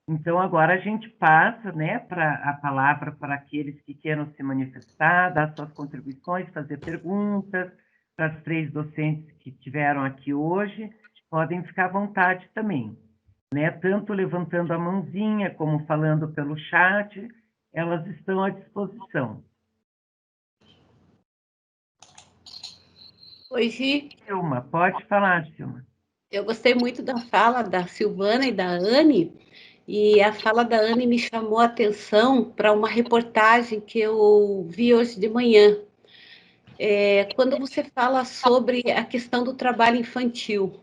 Então, agora a gente passa, né, a palavra para aqueles que queiram se manifestar, dar suas contribuições, fazer perguntas, para as 3 docentes que estiveram aqui hoje, podem ficar à vontade também, né, tanto levantando a mãozinha, como falando pelo chat, elas estão à disposição. Oi, Gi. Silma, pode falar, Silma. Eu gostei muito da fala da Silvana e da Anne, e a fala da Anne me chamou a atenção para uma reportagem que eu vi hoje de manhã. Quando você fala sobre a questão do trabalho infantil,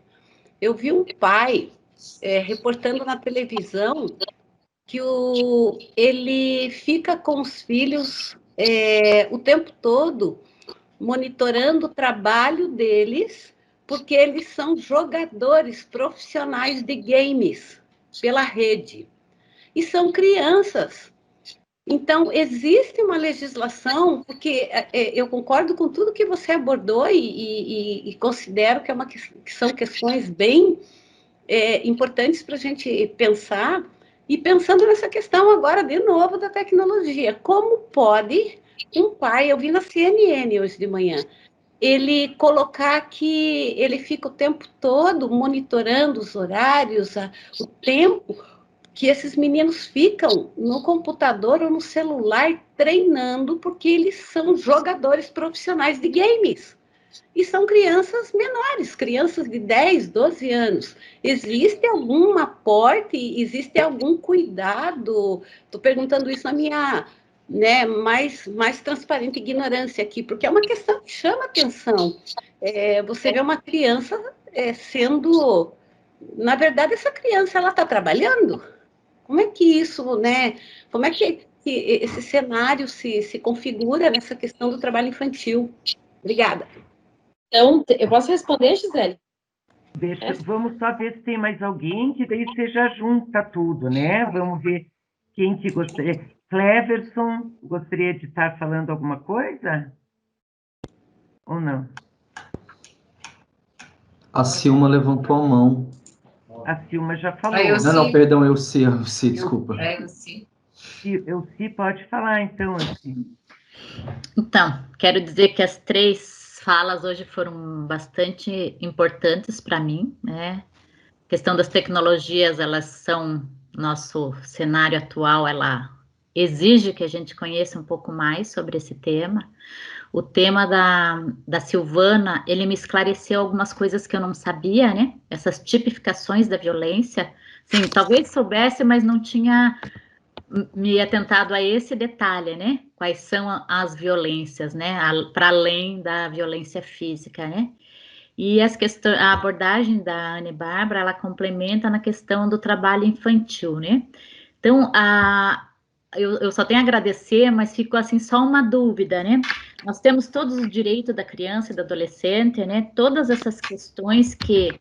eu vi um pai reportando na televisão que ele fica com os filhos o tempo todo monitorando o trabalho deles, porque eles são jogadores profissionais de games pela rede. E são crianças. Então, existe uma legislação, porque eu concordo com tudo que você abordou e considero que são questões bem importantes para a gente pensar, e pensando nessa questão agora, de novo, da tecnologia. Como pode um pai, eu vi na CNN hoje de manhã, ele colocar que ele fica o tempo todo monitorando os horários, o tempo que esses meninos ficam no computador ou no celular treinando, porque eles são jogadores profissionais de games. E são crianças menores, crianças de 10, 12 anos. Existe algum aporte, existe algum cuidado? Estou perguntando isso na minha mais transparente ignorância aqui, porque é uma questão que chama atenção. Você vê uma criança sendo... Na verdade, essa criança ela está trabalhando? Como é que isso, né? Como é que esse cenário se configura nessa questão do trabalho infantil? Obrigada. Então, eu posso responder, Gisele? Vamos só ver se tem mais alguém, que daí você já junta tudo, né? Vamos ver quem que gostaria. Cleverson, gostaria de estar falando alguma coisa? Ou não? A Silma levantou a mão. A Silma já falou. Não, perdão, eu sei, desculpa. Eu sim, pode falar, então, assim. Então, quero dizer que as 3 falas hoje foram bastante importantes para mim, né? A questão das tecnologias, elas são, nosso cenário atual, ela exige que a gente conheça um pouco mais sobre esse tema. O tema da Silvana, ele me esclareceu algumas coisas que eu não sabia, né? Essas tipificações da violência. Sim, talvez soubesse, mas não tinha me atentado a esse detalhe, né? Quais são as violências, né? Para além da violência física, né? E a abordagem da Anne Bárbara, ela complementa na questão do trabalho infantil, né? Então, eu só tenho a agradecer, mas ficou assim só uma dúvida, né? Nós temos todos os direitos da criança e do adolescente, né? Todas essas questões que,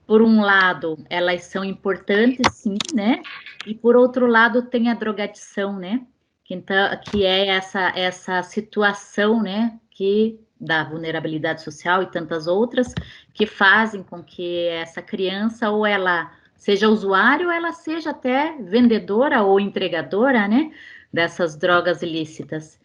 por um lado, elas são importantes, sim, né? E por outro lado, tem a drogadição, né? Que é essa situação, né? Que da vulnerabilidade social e tantas outras que fazem com que essa criança ou ela seja usuária ou ela seja até vendedora ou entregadora, né? Dessas drogas ilícitas.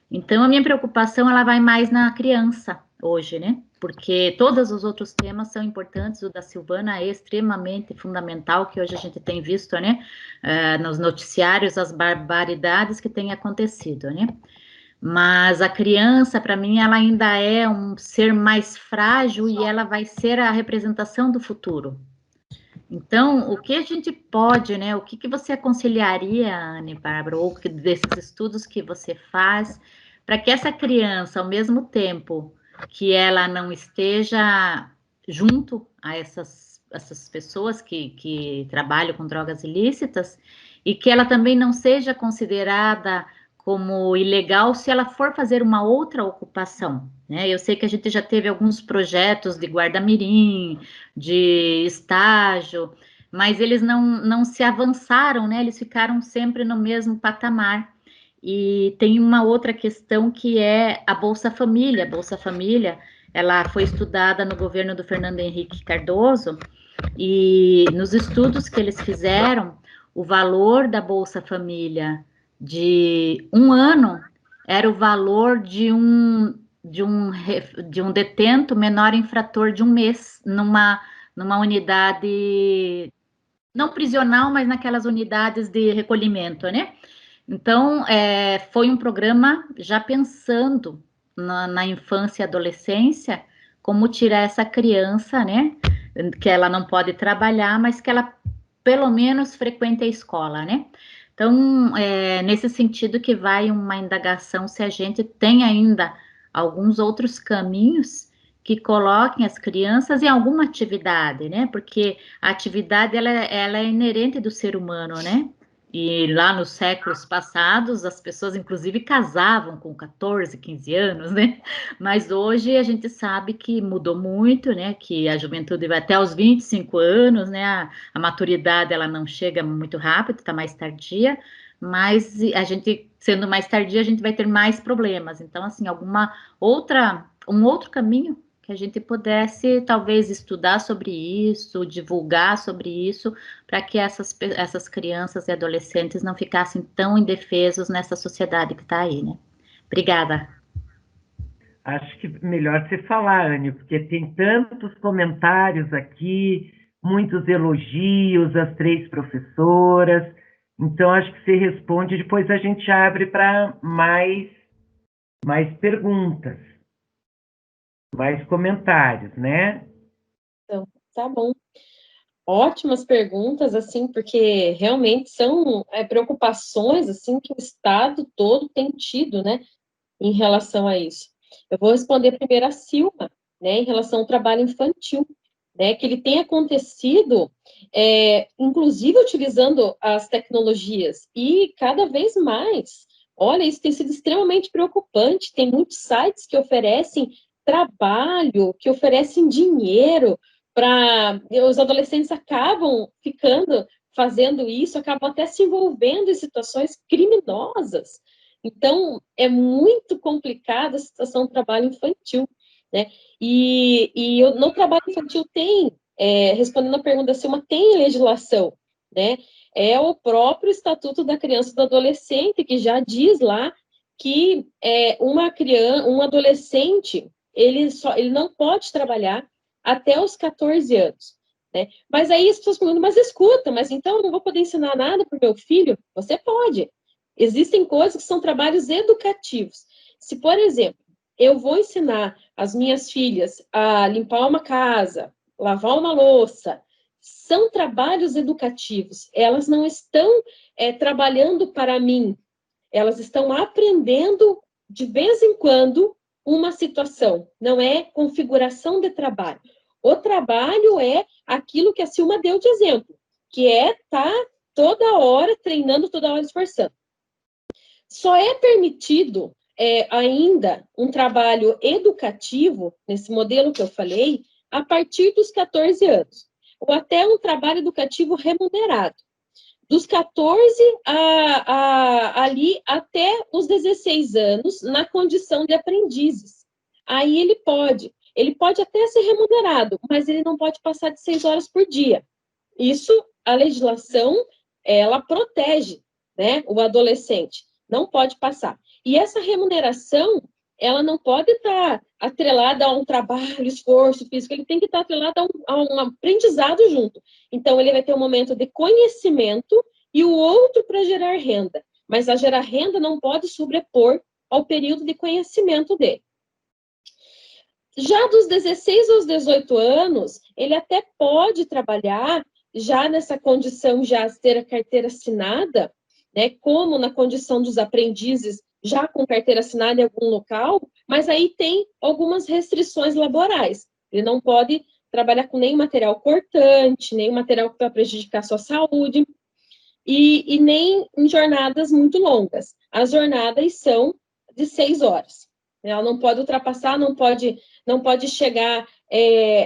Então, a minha preocupação, ela vai mais na criança hoje, né? Porque todos os outros temas são importantes, o da Silvana é extremamente fundamental, que hoje a gente tem visto, né? Nos noticiários, as barbaridades que têm acontecido, né? Mas a criança, para mim, ela ainda é um ser mais frágil e ela vai ser a representação do futuro. Então, o que a gente pode, né? O que você aconselharia, Anne Bárbara, ou desses estudos que você faz, para que essa criança, ao mesmo tempo que ela não esteja junto a essas pessoas que trabalham com drogas ilícitas, e que ela também não seja considerada como ilegal se ela for fazer uma outra ocupação, né? Eu sei que a gente já teve alguns projetos de guarda-mirim, de estágio, mas eles não se avançaram, né? Eles ficaram sempre no mesmo patamar. E tem uma outra questão que é a Bolsa Família. A Bolsa Família, ela foi estudada no governo do Fernando Henrique Cardoso, e nos estudos que eles fizeram, o valor da Bolsa Família de um ano era o valor de um detento menor infrator de um mês, numa unidade, não prisional, mas naquelas unidades de recolhimento, né? Então, foi um programa já pensando na infância e adolescência, como tirar essa criança, né? Que ela não pode trabalhar, mas que ela pelo menos frequente a escola, né? Então, nesse sentido que vai uma indagação se a gente tem ainda alguns outros caminhos que coloquem as crianças em alguma atividade, né? Porque a atividade, ela é inerente do ser humano, né? E lá nos séculos passados, as pessoas, inclusive, casavam com 14, 15 anos, né? Mas hoje a gente sabe que mudou muito, né? Que a juventude vai até os 25 anos, né? A maturidade, ela não chega muito rápido, está mais tardia, mas a gente, sendo mais tardia, a gente vai ter mais problemas. Então, assim, um outro caminho que a gente pudesse, talvez, estudar sobre isso, divulgar sobre isso, para que essas crianças e adolescentes não ficassem tão indefesos nessa sociedade que está aí, né? Obrigada. Acho que melhor você falar, Anne, porque tem tantos comentários aqui, muitos elogios às 3 professoras. Então, acho que você responde, depois a gente abre para mais perguntas, mais comentários, né? Então, tá bom. Ótimas perguntas, assim, porque realmente são preocupações, assim, que o Estado todo tem tido, né, em relação a isso. Eu vou responder primeiro a Silma, né, em relação ao trabalho infantil, né, que ele tem acontecido, inclusive utilizando as tecnologias, e cada vez mais. Olha, isso tem sido extremamente preocupante. Tem muitos sites que oferecem trabalho, que oferecem dinheiro para os adolescentes acabam fazendo isso, acabam até se envolvendo em situações criminosas. Então, é muito complicada a situação do trabalho infantil, né? E no trabalho infantil respondendo a pergunta da Silma, tem legislação, né? É o próprio Estatuto da Criança e do Adolescente, que já diz lá que um adolescente, ele não pode trabalhar até os 14 anos, né? Mas aí as pessoas perguntam, mas escuta, mas então eu não vou poder ensinar nada para o meu filho? Você pode. Existem coisas que são trabalhos educativos. Se, por exemplo, eu vou ensinar as minhas filhas a limpar uma casa, lavar uma louça, são trabalhos educativos. Elas não estão trabalhando para mim, elas estão aprendendo de vez em quando uma situação, não é configuração de trabalho. O trabalho é aquilo que a Silma deu de exemplo, que é estar toda hora treinando, toda hora esforçando. Só é permitido ainda um trabalho educativo, nesse modelo que eu falei, a partir dos 14 anos, ou até um trabalho educativo remunerado. Dos 14 ali até os 16 anos, na condição de aprendizes. Aí ele pode até ser remunerado, mas ele não pode passar de 6 horas por dia. Isso, a legislação, ela protege, né, o adolescente. Não pode passar. E essa remuneração, ela não pode estar atrelada a um trabalho, esforço físico, ele tem que estar atrelado a um aprendizado junto. Então, ele vai ter um momento de conhecimento e o outro para gerar renda. Mas a gerar renda não pode sobrepor ao período de conhecimento dele. Já dos 16 aos 18 anos, ele até pode trabalhar já nessa condição, já ter a carteira assinada, né, como na condição dos aprendizes, já com carteira assinada em algum local, mas aí tem algumas restrições laborais. Ele não pode trabalhar com nenhum material cortante, nenhum material que vai prejudicar a sua saúde, e nem em jornadas muito longas. As jornadas são de 6 horas. Ela não pode ultrapassar, não pode chegar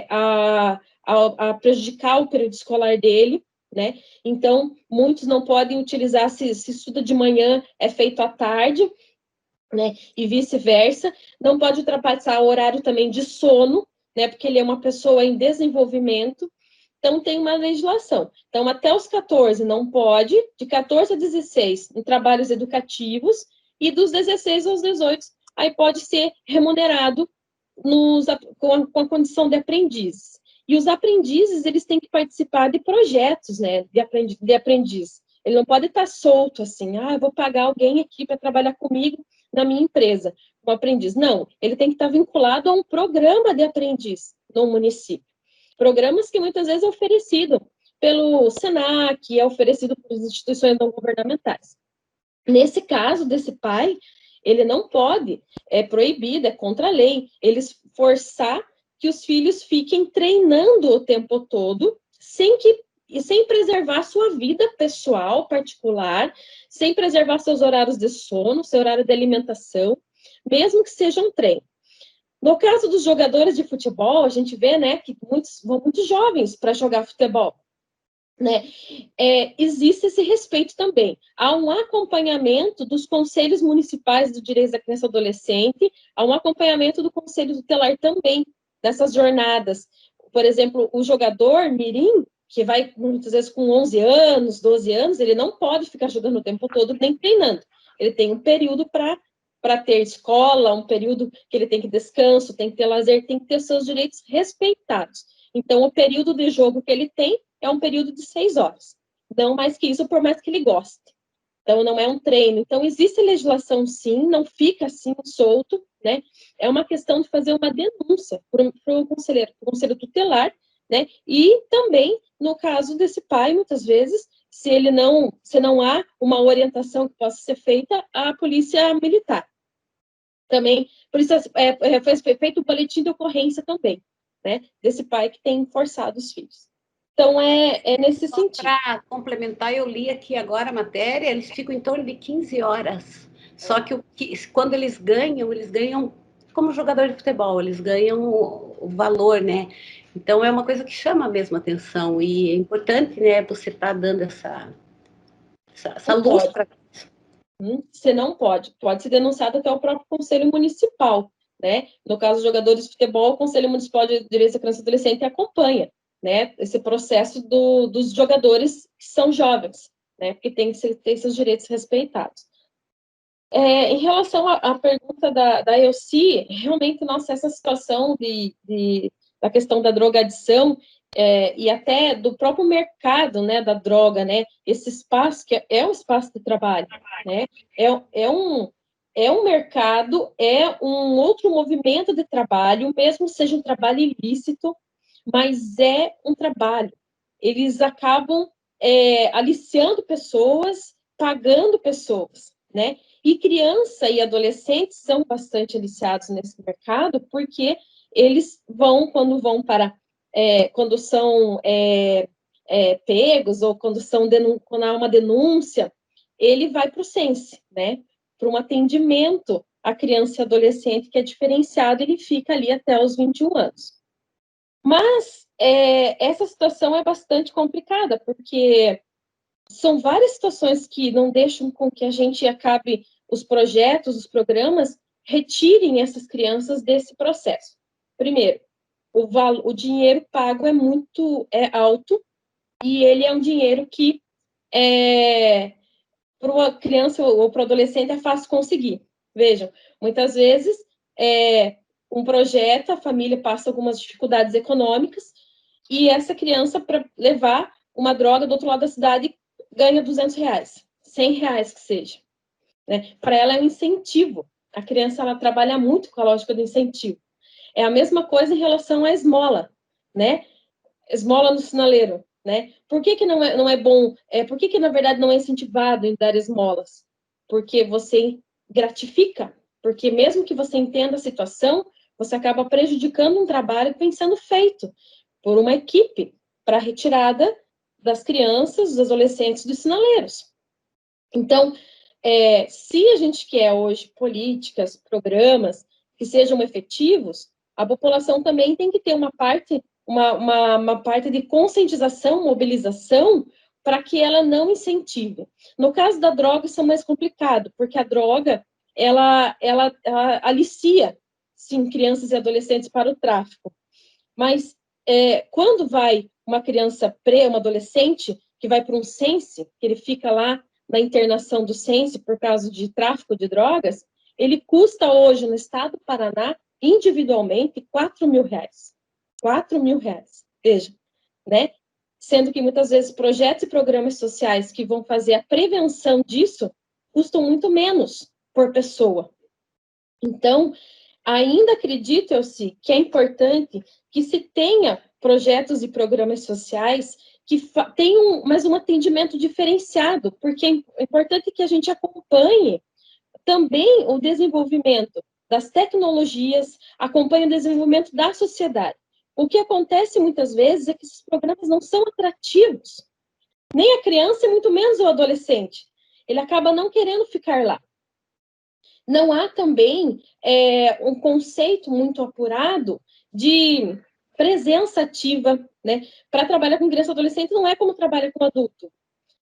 a prejudicar o período escolar dele, né? Então, muitos não podem utilizar, se estuda de manhã, é feito à tarde, né? E vice-versa. Não pode ultrapassar o horário também de sono, né? Porque ele é uma pessoa em desenvolvimento. Então, tem uma legislação. Então, até os 14 não pode, de 14 a 16 em trabalhos educativos, e dos 16 aos 18, aí pode ser remunerado com a condição de aprendiz. E os aprendizes, eles têm que participar de projetos, né, de aprendiz. Ele não pode estar solto assim, eu vou pagar alguém aqui para trabalhar comigo na minha empresa, como aprendiz. Não, ele tem que estar vinculado a um programa de aprendiz no município. Programas que muitas vezes é oferecido pelo SENAC, é oferecido por instituições não governamentais. Nesse caso desse pai, ele não pode, é proibido, é contra a lei, eles forçar que os filhos fiquem treinando o tempo todo, sem preservar sua vida pessoal, particular, sem preservar seus horários de sono, seu horário de alimentação, mesmo que seja um treino. No caso dos jogadores de futebol, a gente vê, né, que muitos vão muito jovens para jogar futebol, né? Existe esse respeito também. Há um acompanhamento dos conselhos municipais do direito da criança e adolescente, há um acompanhamento do conselho tutelar também, dessas jornadas. Por exemplo, o jogador mirim, que vai muitas vezes com 11 anos, 12 anos, ele não pode ficar jogando o tempo todo nem treinando. Ele tem um período para ter escola, um período que ele tem que descanso, tem que ter lazer, tem que ter seus direitos respeitados. Então, o período de jogo que ele tem é um período de 6 horas. Não mais que isso, por mais que ele goste. Então, não é um treino. Então, existe legislação, sim, não fica assim solto, né? É uma questão de fazer uma denúncia para o conselho tutelar, né? E também, no caso desse pai, muitas vezes, se não há uma orientação que possa ser feita, à polícia militar. Também, por isso, foi feito um boletim de ocorrência também, né? Desse pai que tem forçado os filhos. Então, é nesse sentido. Para complementar, eu li aqui agora a matéria, eles ficam em torno de 15 horas. Só que quando eles ganham como jogador de futebol, eles ganham o valor, né? Então, é uma coisa que chama mesmo a atenção. E é importante, né, você estar dando essa luz para isso. Você não pode ser denunciado até o próprio Conselho Municipal, né? No caso dos jogadores de futebol, o Conselho Municipal de Direitos da Criança e Adolescente acompanha, né, esse processo dos jogadores que são jovens, né, porque tem que ter seus direitos respeitados. Em relação à pergunta da Elci, realmente, nossa, essa situação da questão da drogadição e até do próprio mercado, né, da droga, né, esse espaço que é um espaço de trabalho, né, é um mercado, é um outro movimento de trabalho, mesmo seja um trabalho ilícito, mas é um trabalho. Eles acabam aliciando pessoas, pagando pessoas, né? E criança e adolescentes são bastante aliciados nesse mercado, porque eles quando são pegos, ou quando há uma denúncia, ele vai para o SENSE, né? Para um atendimento à criança e adolescente que é diferenciado, ele fica ali até os 21 anos. Mas essa situação é bastante complicada, porque são várias situações que não deixam com que a gente acabe, os projetos, os programas, retirem essas crianças desse processo. Primeiro, o dinheiro pago é alto, e ele é um dinheiro que para uma criança ou para o adolescente é fácil conseguir. Vejam, muitas vezes um projeto, a família passa algumas dificuldades econômicas, e essa criança, para levar uma droga do outro lado da cidade, ganha R$200, R$100 que seja. Né? Para ela é um incentivo. A criança, ela trabalha muito com a lógica do incentivo. É a mesma coisa em relação à esmola, né? Esmola no sinaleiro, né? Por que não é bom? Por que na verdade não é incentivado em dar esmolas? Porque você gratifica, porque mesmo que você entenda a situação, você acaba prejudicando um trabalho que vem sendo feito por uma equipe para a retirada das crianças, dos adolescentes dos sinaleiros. Então, se a gente quer hoje políticas, programas que sejam efetivos, a população também tem que ter uma parte de conscientização, mobilização, para que ela não incentive. No caso da droga, isso é mais complicado, porque a droga, ela alicia, sim, crianças e adolescentes para o tráfico. Mas quando vai uma criança uma adolescente que vai para um Sense, que ele fica lá na internação do Sense por causa de tráfico de drogas, ele custa hoje no estado do Paraná, individualmente, R$4.000. R$4.000, veja, né? Sendo que muitas vezes projetos e programas sociais que vão fazer a prevenção disso custam muito menos por pessoa. Então, ainda acredito, Elci, que é importante que se tenha projetos e programas sociais que tenham mais um atendimento diferenciado, porque é importante que a gente acompanhe também o desenvolvimento das tecnologias, acompanhe o desenvolvimento da sociedade. O que acontece muitas vezes é que esses programas não são atrativos, nem a criança e muito menos o adolescente. Ele acaba não querendo ficar lá. Não há também um conceito muito apurado de presença ativa, né? Para trabalhar com criança e adolescente não é como trabalha com adulto.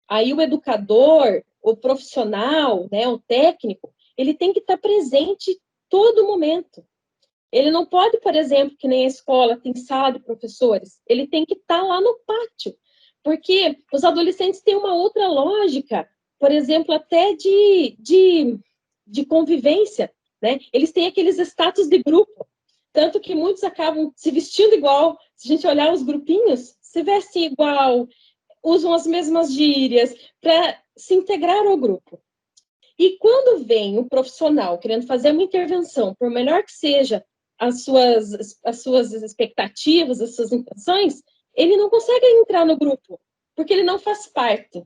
Aí o educador, o profissional, né, o técnico, ele tem que estar presente todo momento. Ele não pode, por exemplo, que nem a escola tem sala de professores, ele tem que estar lá no pátio, porque os adolescentes têm uma outra lógica, por exemplo, até de convivência, né? Eles têm aqueles status de grupo, tanto que muitos acabam se vestindo igual. Se a gente olhar os grupinhos, se vestem igual, usam as mesmas gírias para se integrar ao grupo. E quando vem um profissional querendo fazer uma intervenção, por melhor que seja as suas expectativas, as suas intenções, ele não consegue entrar no grupo, porque ele não faz parte.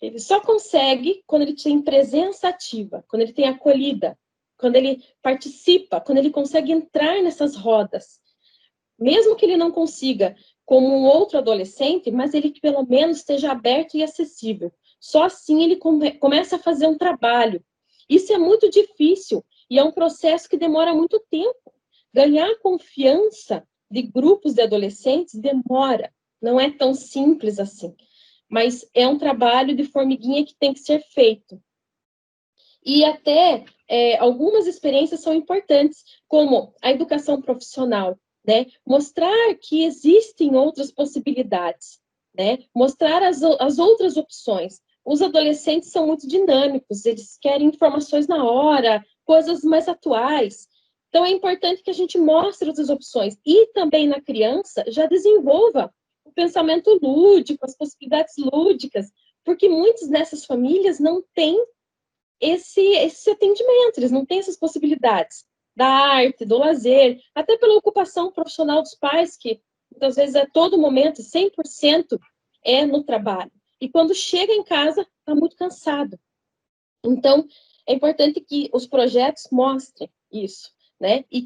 Ele só consegue quando ele tem presença ativa, quando ele tem acolhida, quando ele participa, quando ele consegue entrar nessas rodas. Mesmo que ele não consiga como um outro adolescente, mas ele que pelo menos esteja aberto e acessível. Só assim ele começa a fazer um trabalho. Isso é muito difícil e é um processo que demora muito tempo. Ganhar confiança de grupos de adolescentes demora, não é tão simples assim. Mas é um trabalho de formiguinha que tem que ser feito. E até algumas experiências são importantes, como a educação profissional, né? Mostrar que existem outras possibilidades, né? Mostrar as outras opções. Os adolescentes são muito dinâmicos, eles querem informações na hora, coisas mais atuais. Então, é importante que a gente mostre outras opções. E também na criança já desenvolva o pensamento lúdico, as possibilidades lúdicas, porque muitos dessas famílias não têm esse atendimento, eles não têm essas possibilidades da arte, do lazer, até pela ocupação profissional dos pais, que muitas vezes a todo momento, 100% é no trabalho. E quando chega em casa, está muito cansado. Então, é importante que os projetos mostrem isso, né? E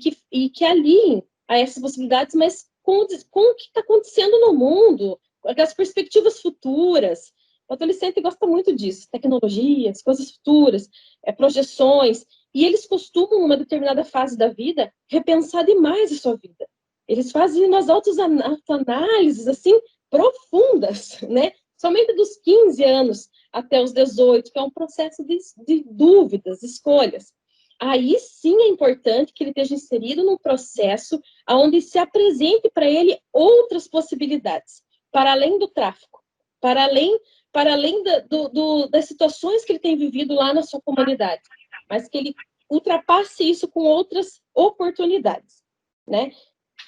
que aliem a essas possibilidades, mas com o que está acontecendo no mundo, com as perspectivas futuras. O adolescente gosta muito disso, tecnologias, coisas futuras, projeções, e eles costumam, numa determinada fase da vida, repensar demais a sua vida. Eles fazem umas autoanálises, assim, profundas, né? Somente dos 15 anos até os 18, que é um processo de dúvidas, escolhas. Aí sim é importante que ele esteja inserido num processo onde se apresente para ele outras possibilidades, para além do tráfico, para além das situações que ele tem vivido lá na sua comunidade, mas que ele ultrapasse isso com outras oportunidades, né?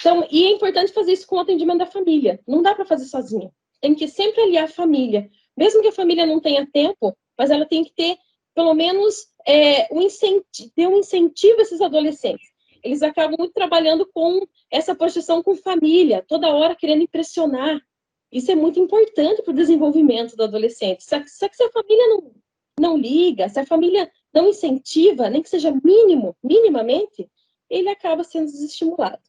Então, e é importante fazer isso com o atendimento da família. Não dá para fazer sozinho. Tem que sempre aliar a família. Mesmo que a família não tenha tempo, mas ela tem que ter, pelo menos, ter um incentivo a esses adolescentes. Eles acabam muito trabalhando com essa projeção com família, toda hora querendo impressionar. Isso é muito importante para o desenvolvimento do adolescente. Só que se a família não liga, se a família não incentiva, nem que seja minimamente, ele acaba sendo desestimulado.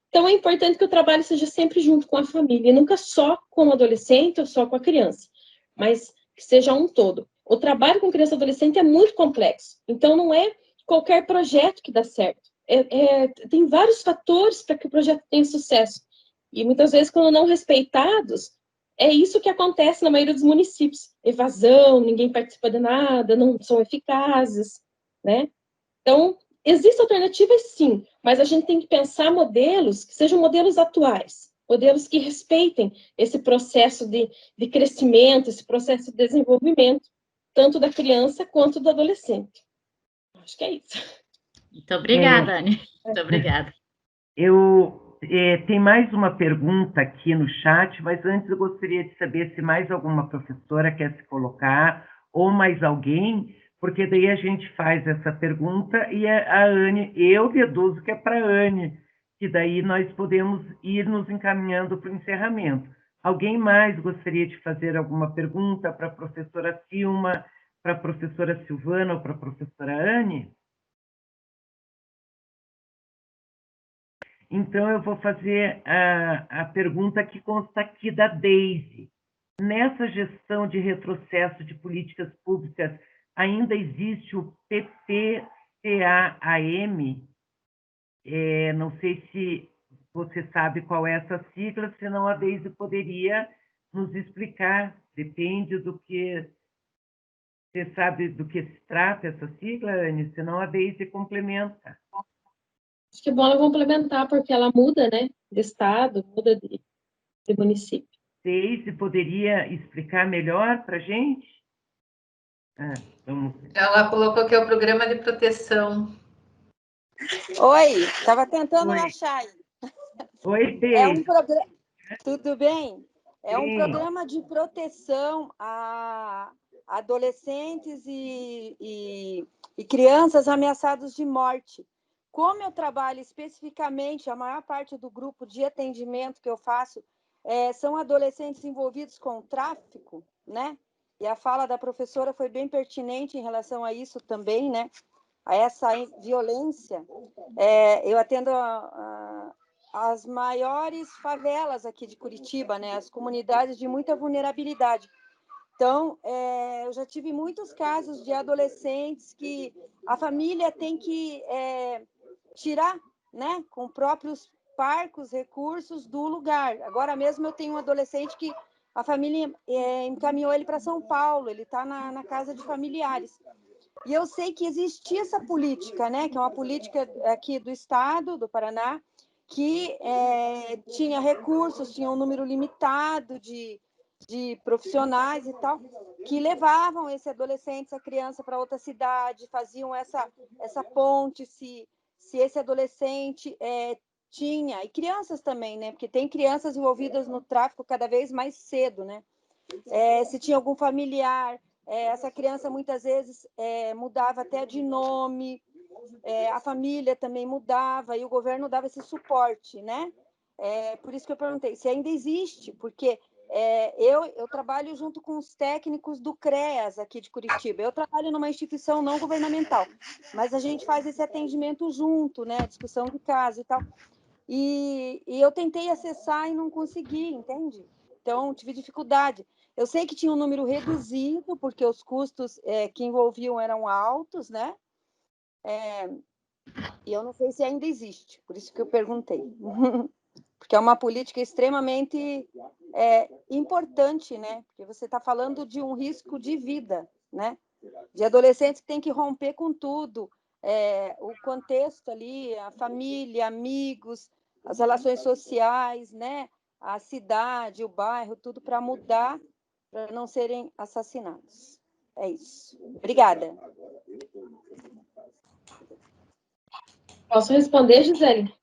Então, é importante que o trabalho seja sempre junto com a família, e nunca só com o adolescente ou só com a criança, mas que seja um todo. O trabalho com criança e adolescente é muito complexo, então não é qualquer projeto que dá certo. Tem vários fatores para que o projeto tenha sucesso. E muitas vezes, quando não respeitados, é isso que acontece na maioria dos municípios. Evasão, ninguém participa de nada, não são eficazes, né? Então, existem alternativas, sim, mas a gente tem que pensar modelos que sejam modelos atuais, modelos que respeitem esse processo de crescimento, esse processo de desenvolvimento, tanto da criança quanto do adolescente. Acho que é isso. Muito obrigada, Anne. Muito obrigada. Tem mais uma pergunta aqui no chat, mas antes eu gostaria de saber se mais alguma professora quer se colocar, ou mais alguém, porque daí a gente faz essa pergunta e a Anne, eu deduzo que é para a Anne, que daí nós podemos ir nos encaminhando para o encerramento. Alguém mais gostaria de fazer alguma pergunta para a professora Silma, para a professora Silvana ou para a professora Anne? Então, eu vou fazer a pergunta que consta aqui da Deise. Nessa gestão de retrocesso de políticas públicas, ainda existe o PPCAM? Não sei se você sabe qual é essa sigla, senão a Deise poderia nos explicar. Depende do que... Você sabe do que se trata essa sigla, Anne? Senão a Deise complementa. Acho que é bom ela complementar, porque ela muda, né, de estado, muda de município. Deise poderia explicar melhor para a gente? Vamos ver. Ela colocou que é o programa de proteção. Oi, estava tentando Oi. achar aí. Oi, É um Deise. programa. Tudo bem? É um Sim. programa de proteção a adolescentes e crianças ameaçados de morte. Como eu trabalho especificamente, a maior parte do grupo de atendimento que eu faço são adolescentes envolvidos com tráfico, né? E a fala da professora foi bem pertinente em relação a isso também, né? A essa violência. Eu atendo as maiores favelas aqui de Curitiba, né? As comunidades de muita vulnerabilidade. Então, eu já tive muitos casos de adolescentes que a família tem que tirar, né, com próprios parcos, recursos do lugar. Agora mesmo eu tenho um adolescente que a família encaminhou ele para São Paulo, ele está na casa de familiares. E eu sei que existia essa política, né, que é uma política aqui do estado, do Paraná, que tinha recursos, tinha um número limitado de profissionais e tal, que levavam esse adolescente, essa criança para outra cidade, faziam essa ponte, se esse adolescente tinha, e crianças também, né, porque tem crianças envolvidas no tráfico cada vez mais cedo, né, se tinha algum familiar, essa criança muitas vezes mudava até de nome, a família também mudava, e o governo dava esse suporte, né? Por isso que eu perguntei se ainda existe, porque eu trabalho junto com os técnicos do CREAS aqui de Curitiba. Eu trabalho numa instituição não governamental, mas a gente faz esse atendimento junto, né? Discussão de caso e tal. E eu tentei acessar e não consegui, entende? Então, tive dificuldade. Eu sei que tinha um número reduzido, porque os custos que envolviam eram altos, né? E eu não sei se ainda existe, por isso que eu perguntei. Porque é uma política extremamente importante, né? Porque você está falando de um risco de vida, né? De adolescentes que têm que romper com tudo. O contexto ali, a família, amigos, as relações sociais, né? A cidade, o bairro, tudo para mudar, para não serem assassinados. É isso. Obrigada. Posso responder, Gisele?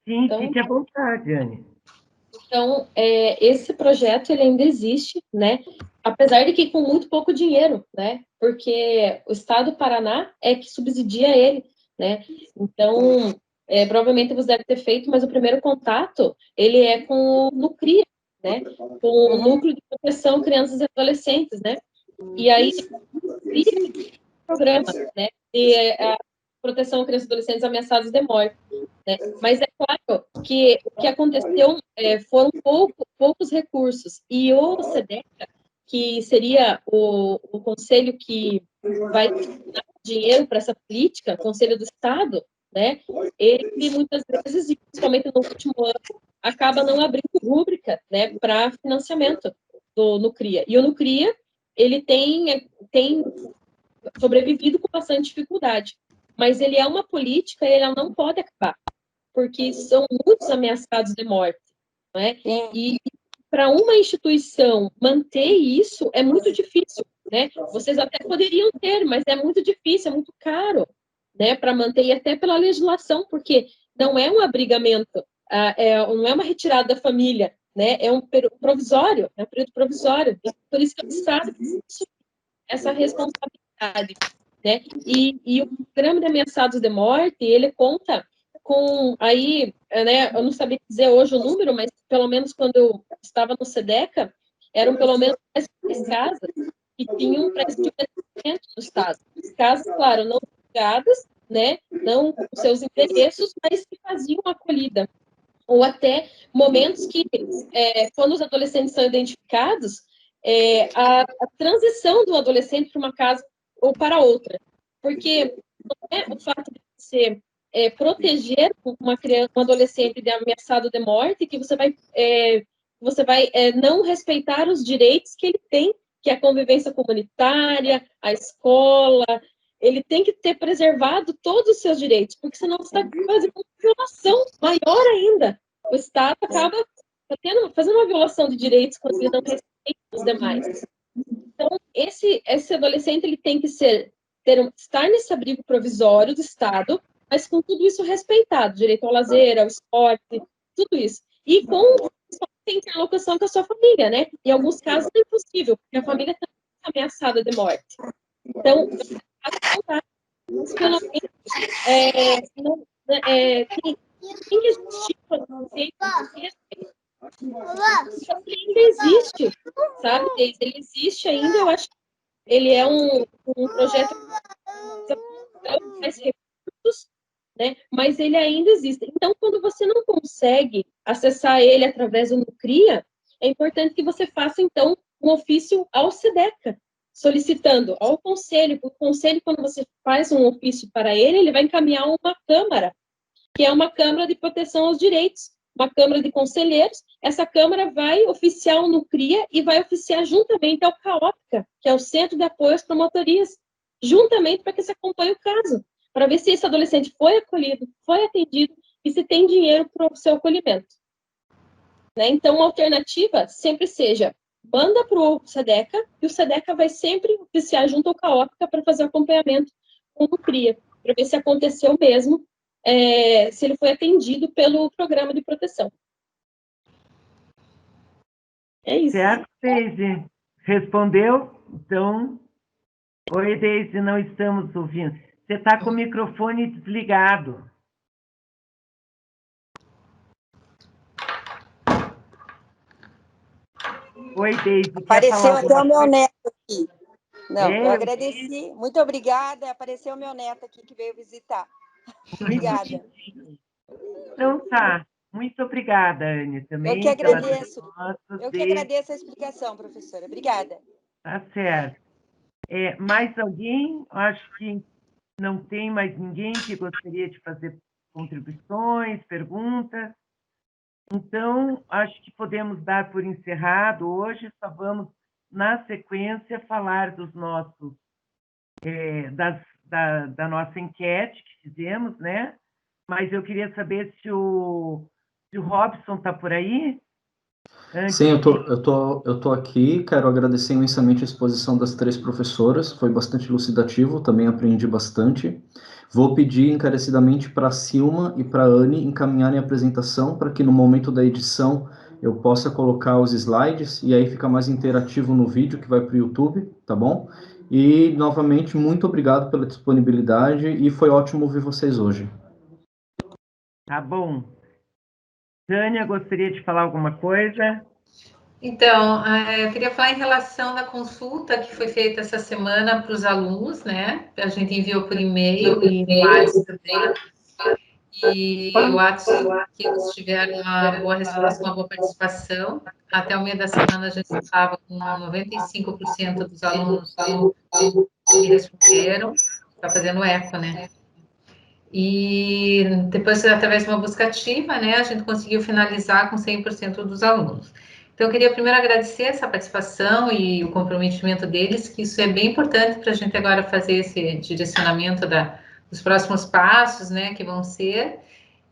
Sim, Então, fique à vontade, Anne. Então, esse projeto ele ainda existe, né? Apesar de que com muito pouco dinheiro, né? Porque o Estado do Paraná é que subsidia ele, né? Então, provavelmente você deve ter feito, mas o primeiro contato ele é com o NUCRIA, né? Com o Núcleo de Proteção Crianças e Adolescentes, né? E aí cria programa, né? A proteção a crianças e adolescentes ameaçados de morte. Né? Mas é claro que o que aconteceu foram poucos recursos. E o SEDECA, que seria o conselho que vai dar dinheiro para essa política, Conselho do Estado, né? Ele muitas vezes, e principalmente no último ano, acaba não abrindo rúbrica, né, para financiamento do NUCRIA. E o NUCRIA, ele tem sobrevivido com bastante dificuldade. Mas ele é uma política e ela não pode acabar, porque são muitos ameaçados de morte. não é? E para uma instituição manter isso é muito difícil, né? Vocês até poderiam ter, mas é muito difícil, é muito caro, né? Para manter, e até pela legislação, porque não é um abrigamento, não é uma retirada da família, né? É um período provisório, é um período provisório. Por isso que o Estado tem essa responsabilidade, né? E o programa de ameaçados de morte, ele conta com, aí, né, eu não sabia dizer hoje o número, mas pelo menos quando eu estava no SEDECA, eram pelo menos 10 casas que tinham para esse tipo de atendimento no Estado. Casas, claro, não ligadas, né, não com seus endereços, mas que faziam acolhida. Ou até momentos que, quando os adolescentes são identificados, a transição do adolescente para uma casa ou para outra. Porque não é o fato de você proteger uma criança, um adolescente de ameaçado de morte, que você vai não respeitar os direitos que ele tem, que é a convivência comunitária, a escola. Ele tem que ter preservado todos os seus direitos, porque senão você está fazendo uma violação maior ainda. O Estado acaba fazendo uma violação de direitos quando ele não respeita os demais. Então, esse adolescente ele tem que estar nesse abrigo provisório do Estado, mas com tudo isso respeitado, direito ao lazer, ao esporte, tudo isso. E tem interlocução com a sua família, né? Em alguns casos é impossível, porque a família está ameaçada de morte. Então, pelo menos, tem que existir o conceito de respeito. Só que ainda existe, sabe? Ele existe ainda, eu acho que ele é um projeto que mais recursos, né? Mas ele ainda existe. Então, quando você não consegue acessar ele através do Nucria, é importante que você faça, então, um ofício ao SEDECA, solicitando ao conselho, porque o conselho, quando você faz um ofício para ele, ele vai encaminhar uma câmara, que é uma Câmara de Proteção aos Direitos, uma Câmara de Conselheiros. Essa Câmara vai oficiar o Nucria e vai oficiar juntamente ao CAOPCA, que é o Centro de Apoio às Promotorias, juntamente para que se acompanhe o caso, para ver se esse adolescente foi acolhido, foi atendido e se tem dinheiro para o seu acolhimento. Né? Então, uma alternativa sempre seja manda para o SEDECA e o SEDECA vai sempre oficiar junto ao CAOPCA para fazer o acompanhamento com o Nucria, para ver se aconteceu mesmo, se ele foi atendido pelo programa de proteção. É isso. Certo, Deise? Respondeu? Então, oi, Deise, não estamos ouvindo. Você está com o microfone desligado. Oi, Deise. Apareceu até o meu neto aqui. Não, eu agradeci. Muito obrigada. Apareceu o meu neto aqui que veio visitar. Obrigada. Então tá. Muito obrigada, Anne, também. Eu que agradeço. Eu que agradeço a explicação, professora. Obrigada. Tá certo. Mais alguém? Acho que não tem mais ninguém que gostaria de fazer contribuições, perguntas. Então, acho que podemos dar por encerrado hoje. Só vamos, na sequência, falar dos nossos, da nossa enquete que fizemos, né? Mas eu queria saber se o Robson está por aí. Sim, eu tô aqui. Quero agradecer imensamente a exposição das 3 professoras. Foi bastante elucidativo, também aprendi bastante. Vou pedir encarecidamente para a Silma e para a Anne encaminharem a apresentação para que no momento da edição eu possa colocar os slides e aí fica mais interativo no vídeo que vai para o YouTube, tá bom? E, novamente, muito obrigado pela disponibilidade e foi ótimo ouvir vocês hoje. Tá bom. Tânia, gostaria de falar alguma coisa? Então, eu queria falar em relação da consulta que foi feita essa semana para os alunos, né? A gente enviou por e-mail e no WhatsApp também. E o WhatsApp que eles tiveram uma boa resposta, uma boa participação. Até o meio da semana a gente estava com 95% dos alunos que responderam. Está fazendo eco, né? E depois, através de uma busca ativa, né, a gente conseguiu finalizar com 100% dos alunos. Então, eu queria primeiro agradecer essa participação e o comprometimento deles, que isso é bem importante para a gente agora fazer esse direcionamento dos próximos passos, né, que vão ser.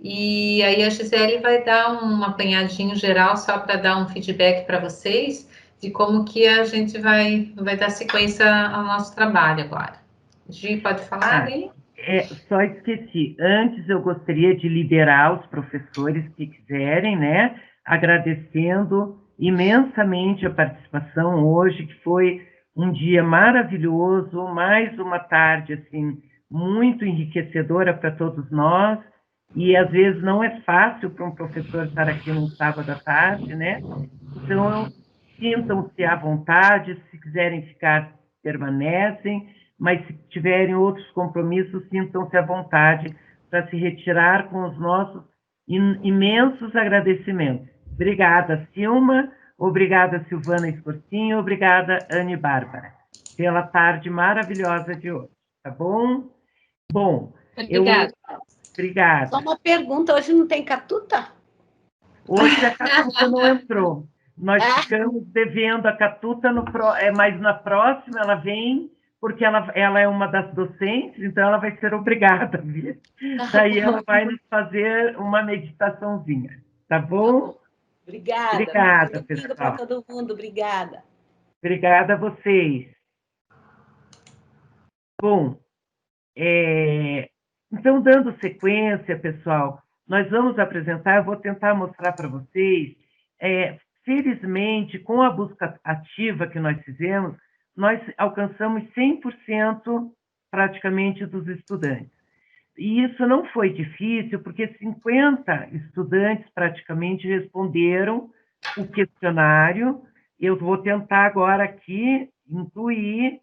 E aí a Gisele vai dar um apanhadinho geral só para dar um feedback para vocês de como que a gente vai dar sequência ao nosso trabalho agora. Gi, pode falar aí? Só esqueci. Antes eu gostaria de liberar os professores que quiserem, né? Agradecendo imensamente a participação hoje, que foi um dia maravilhoso, mais uma tarde assim muito enriquecedora para todos nós. E às vezes não é fácil para um professor estar aqui no sábado à tarde, né? Então, sintam-se à vontade, se quiserem ficar, permanecem, mas se tiverem outros compromissos, sintam-se à vontade para se retirar com os nossos imensos agradecimentos. Obrigada, Silma, obrigada, Silvana Escortinho, obrigada, Anne Bárbara, pela tarde maravilhosa de hoje, tá bom? Bom, Obrigada. Obrigada. Só uma pergunta, hoje não tem Catuta? Hoje a Catuta não entrou. Nós ficamos devendo a Catuta, mas na próxima ela vem, porque ela é uma das docentes, então ela vai ser obrigada a vir. Daí ela vai nos fazer uma meditaçãozinha, tá bom? Obrigada. Obrigada, Obrigada para todo mundo, obrigada. Obrigada a vocês. Bom, então, dando sequência, pessoal, nós vamos apresentar, eu vou tentar mostrar para vocês, felizmente, com a busca ativa que nós fizemos, nós alcançamos 100% praticamente dos estudantes. E isso não foi difícil, porque 50 estudantes praticamente responderam o questionário. Eu vou tentar agora aqui incluir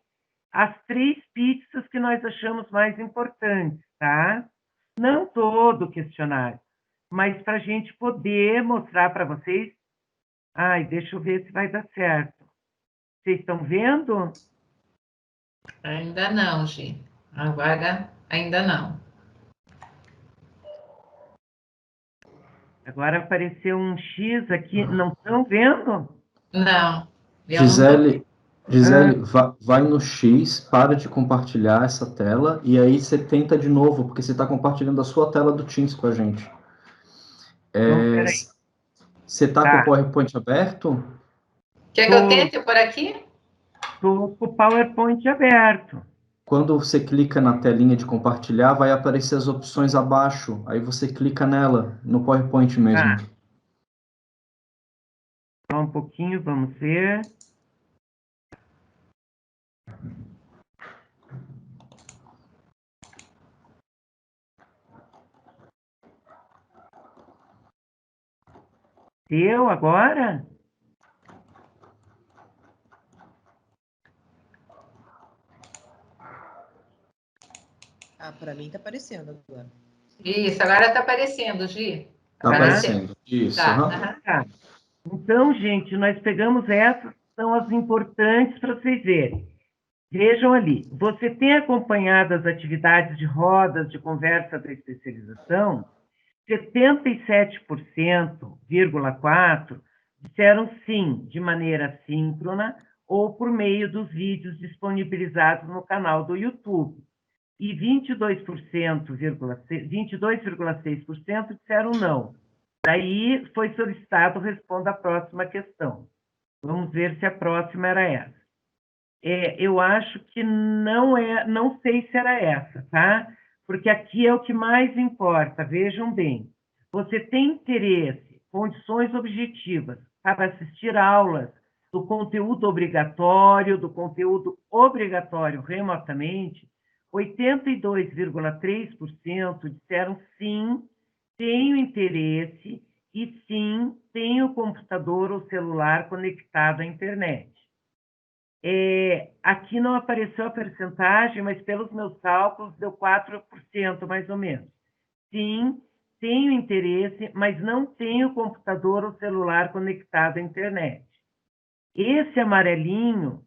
as 3 pizzas que nós achamos mais importantes, tá? Não todo o questionário, mas para a gente poder mostrar para vocês. Ai, deixa eu ver se vai dar certo. Vocês estão vendo? Ainda não, Gi. Agora, ainda não. Agora apareceu um X aqui. Não estão vendo? Não. Gisele, vai no X, para de compartilhar essa tela e aí você tenta de novo, porque você está compartilhando a sua tela do Teams com a gente. Você está com o PowerPoint aberto? Quer que eu tente por aqui? Estou com o PowerPoint aberto. Quando você clica na telinha de compartilhar, vai aparecer as opções abaixo. Aí você clica nela, no PowerPoint mesmo. Só um pouquinho, vamos ver. Deu agora? Para mim está aparecendo agora. Isso, agora está aparecendo, Gi. Está aparecendo, isso. Tá. Então, gente, nós pegamos essas, são as importantes para vocês verem. Vejam ali, você tem acompanhado as atividades de rodas de conversa da especialização? 77,4% disseram sim, de maneira síncrona ou por meio dos vídeos disponibilizados no canal do YouTube. E 22,6% disseram não. Daí foi solicitado, responda a próxima questão. Vamos ver se a próxima era essa. Eu acho que não sei se era essa, tá? Porque aqui é o que mais importa, vejam bem. Você tem interesse, condições objetivas para assistir aulas do conteúdo obrigatório remotamente, 82,3% disseram sim, tenho interesse e sim, tenho computador ou celular conectado à internet. Aqui não apareceu a percentagem, mas pelos meus cálculos deu 4% mais ou menos. Sim, tenho interesse, mas não tenho computador ou celular conectado à internet. Esse amarelinho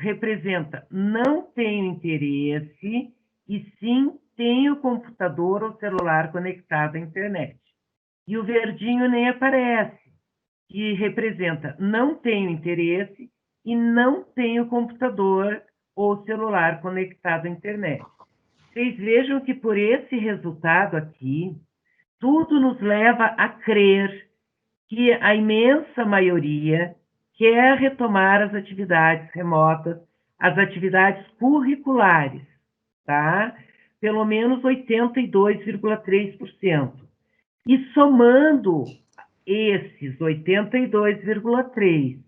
representa não tenho interesse e sim tenho computador ou celular conectado à internet. E o verdinho nem aparece, que representa não tenho interesse e não tenho computador ou celular conectado à internet. Vocês vejam que por esse resultado aqui, tudo nos leva a crer que a imensa maioria quer retomar as atividades remotas, as atividades curriculares, tá? Pelo menos 82,3%. E somando esses 82,3%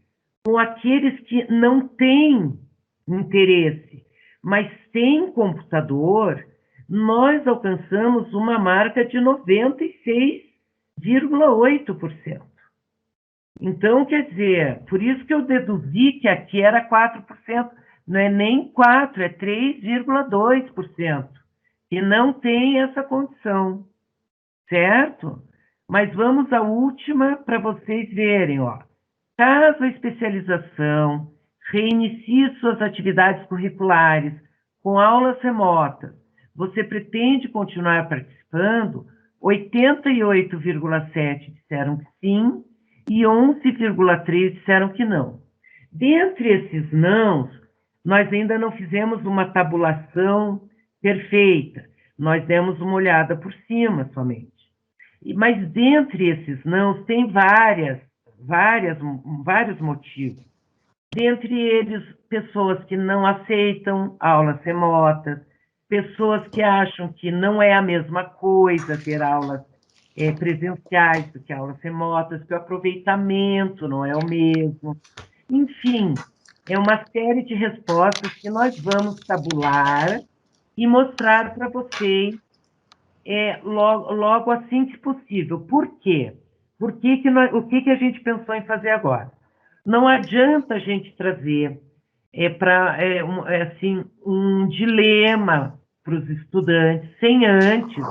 com aqueles que não têm interesse, mas têm computador, nós alcançamos uma marca de 96,8%. Então, quer dizer, por isso que eu deduzi que aqui era 4%, não é nem 4%, é 3,2%, que não tem essa condição, certo? Mas vamos à última para vocês verem, ó. Caso a especialização reinicie suas atividades curriculares com aulas remotas, você pretende continuar participando? 88,7% disseram que sim e 11,3% disseram que não. Dentre esses nãos, nós ainda não fizemos uma tabulação perfeita, nós demos uma olhada por cima somente. Mas dentre esses nãos tem vários motivos. Dentre eles, pessoas que não aceitam aulas remotas, pessoas que acham que não é a mesma coisa ter aulas presenciais do que aulas remotas, que o aproveitamento não é o mesmo. Enfim, é uma série de respostas que nós vamos tabular e mostrar para vocês logo assim que possível. Por quê? O que a gente pensou em fazer agora? Não adianta a gente trazer um dilema para os estudantes sem antes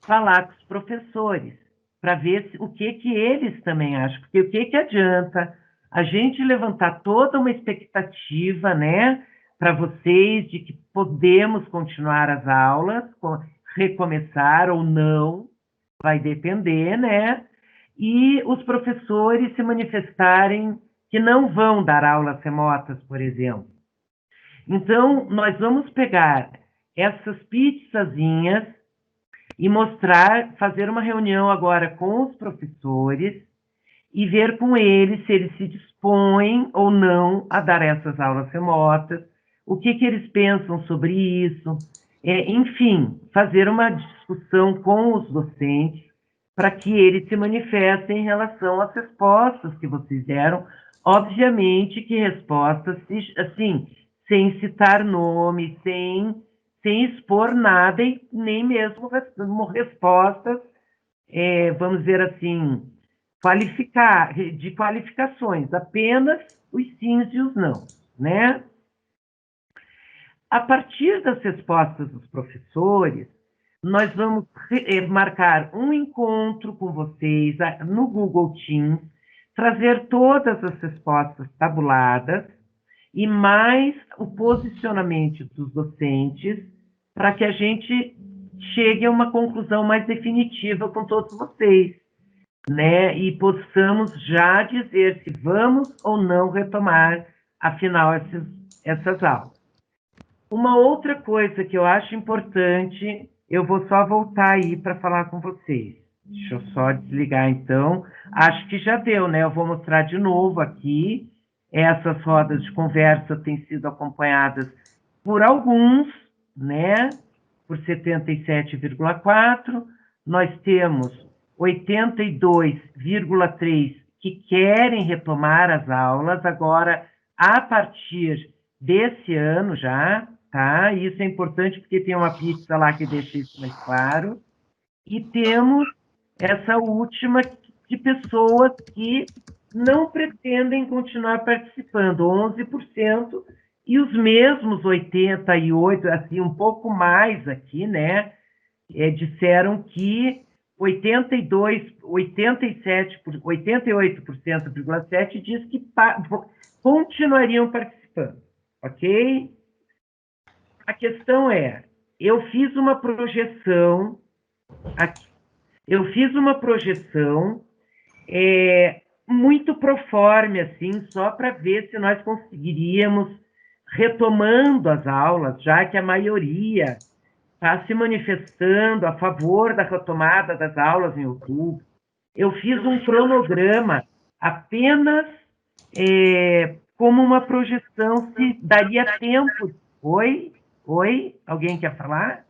falar com os professores, para ver o que eles também acham. Porque o que adianta a gente levantar toda uma expectativa, né, para vocês de que podemos continuar as aulas, recomeçar ou não, vai depender, né? E os professores se manifestarem que não vão dar aulas remotas, por exemplo. Então, nós vamos pegar essas pizzazinhas e fazer uma reunião agora com os professores e ver com eles se eles se dispõem ou não a dar essas aulas remotas, o que eles pensam sobre isso, enfim, fazer uma discussão com os docentes para que eles se manifestem em relação às respostas que vocês deram, obviamente que respostas, assim, sem citar nome, sem expor nada e nem mesmo respostas, vamos dizer assim, de qualificações, apenas os sims e os não, né? A partir das respostas dos professores, nós vamos marcar um encontro com vocês no Google Teams, trazer todas as respostas tabuladas e mais o posicionamento dos docentes para que a gente chegue a uma conclusão mais definitiva com todos vocês, né? E possamos já dizer se vamos ou não retomar, afinal, essas aulas. Uma outra coisa que eu acho importante, eu vou só voltar aí para falar com vocês. Deixa eu só desligar, então. Acho que já deu, né? Eu vou mostrar de novo aqui. Essas rodas de conversa têm sido acompanhadas por alguns, né? Por 77,4%. Nós temos 82,3% que querem retomar as aulas, agora, a partir desse ano já, tá? Isso é importante porque tem uma pizza lá que deixa isso mais claro. E temos essa última de pessoas que não pretendem continuar participando, 11%, e os mesmos 88%, assim, um pouco mais aqui, né? Disseram que 88,7% diz que continuariam participando, ok? A questão é, eu fiz uma projeção aqui. Muito proforme, assim, só para ver se nós conseguiríamos, retomando as aulas, já que a maioria está se manifestando a favor da retomada das aulas em outubro. Eu fiz um cronograma apenas como uma projeção, se daria tempo. Oi? Alguém quer falar?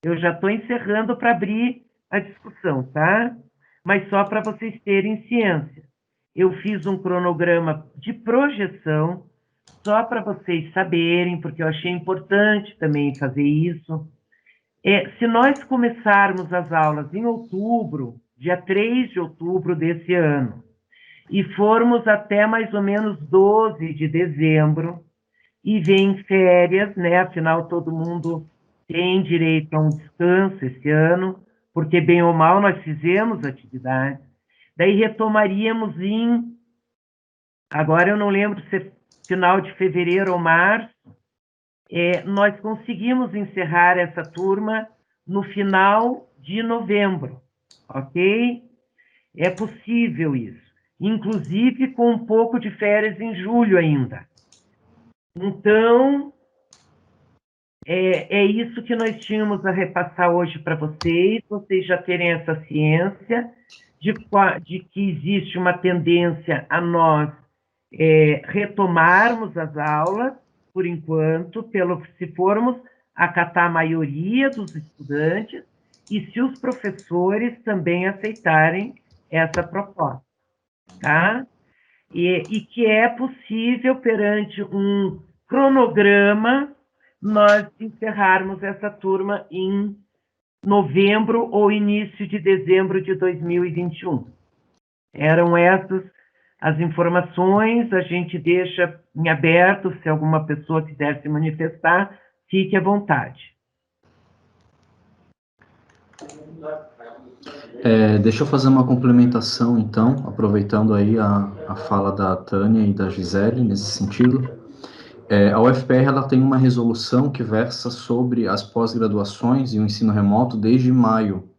Eu já estou encerrando para abrir a discussão, tá? Mas só para vocês terem ciência. Eu fiz um cronograma de projeção, só para vocês saberem, porque eu achei importante também fazer isso. Se nós começarmos as aulas em outubro, dia 3 de outubro desse ano, e formos até mais ou menos 12 de dezembro, e vem férias, né? Afinal, todo mundo tem direito a um descanso esse ano, porque bem ou mal nós fizemos atividade. Daí retomaríamos agora eu não lembro se é final de fevereiro ou março, nós conseguimos encerrar essa turma no final de novembro, ok? É possível isso, inclusive com um pouco de férias em julho ainda. Então, é isso que nós tínhamos a repassar hoje para vocês já terem essa ciência de que existe uma tendência a nós retomarmos as aulas, por enquanto, se formos acatar a maioria dos estudantes e se os professores também aceitarem essa proposta, tá? E que é possível, perante um cronograma, nós encerrarmos essa turma em novembro ou início de dezembro de 2021. Eram essas as informações, a gente deixa em aberto, se alguma pessoa quiser se manifestar, fique à vontade. Deixa eu fazer uma complementação, então, aproveitando aí a fala da Tânia e da Gisele, nesse sentido. A UFPR ela tem uma resolução que versa sobre as pós-graduações e o ensino remoto desde maio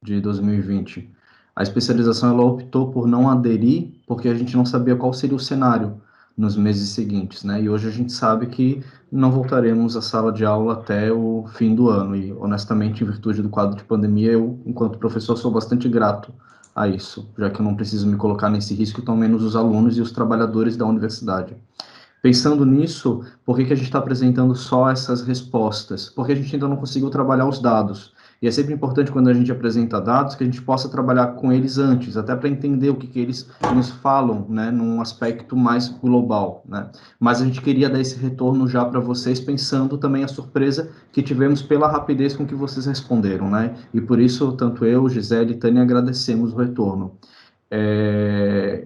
de 2020. A especialização ela optou por não aderir, porque a gente não sabia qual seria o cenário nos meses seguintes, né? E hoje a gente sabe que não voltaremos à sala de aula até o fim do ano. E, honestamente, em virtude do quadro de pandemia, eu, enquanto professor, sou bastante grato a isso, já que eu não preciso me colocar nesse risco, tão menos os alunos e os trabalhadores da universidade. Pensando nisso, por que a gente está apresentando só essas respostas? Porque a gente ainda não conseguiu trabalhar os dados. E é sempre importante, quando a gente apresenta dados, que a gente possa trabalhar com eles antes, até para entender o que eles nos falam, né, num aspecto mais global, né? Mas a gente queria dar esse retorno já para vocês, pensando também a surpresa que tivemos pela rapidez com que vocês responderam, né? E por isso, tanto eu, Gisele e Tânia, agradecemos o retorno.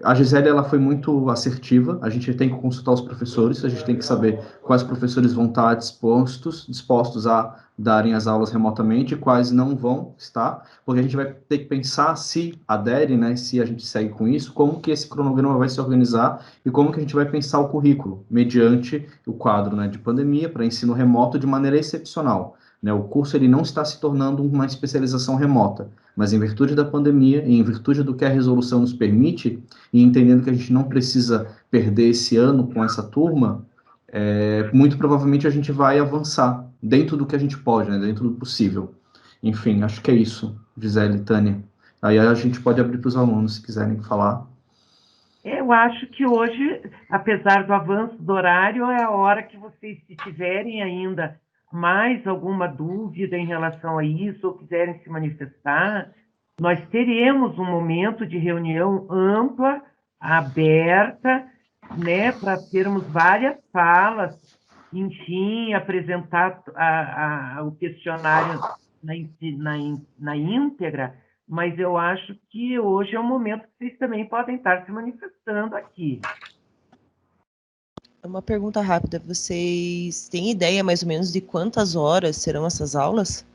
A Gisele ela foi muito assertiva, a gente tem que consultar os professores, a gente tem que saber quais professores vão estar dispostos a darem as aulas remotamente e quais não vão estar, porque a gente vai ter que pensar se adere, né, se a gente segue com isso, como que esse cronograma vai se organizar e como que a gente vai pensar o currículo, mediante o quadro, né, de pandemia para ensino remoto de maneira excepcional. Né, o curso ele não está se tornando uma especialização remota, mas em virtude da pandemia e em virtude do que a resolução nos permite, e entendendo que a gente não precisa perder esse ano com essa turma, muito provavelmente a gente vai avançar dentro do que a gente pode, né, dentro do possível. Enfim, acho que é isso, Gisele e Tânia. Aí a gente pode abrir para os alunos, se quiserem falar. Eu acho que hoje, apesar do avanço do horário, é a hora que vocês, se tiverem ainda mais alguma dúvida em relação a isso, ou quiserem se manifestar, nós teremos um momento de reunião ampla, aberta, né, para termos várias falas, enfim, apresentar o questionário na íntegra, mas eu acho que hoje é o momento que vocês também podem estar se manifestando aqui. Uma pergunta rápida, vocês têm ideia mais ou menos de quantas horas serão essas aulas?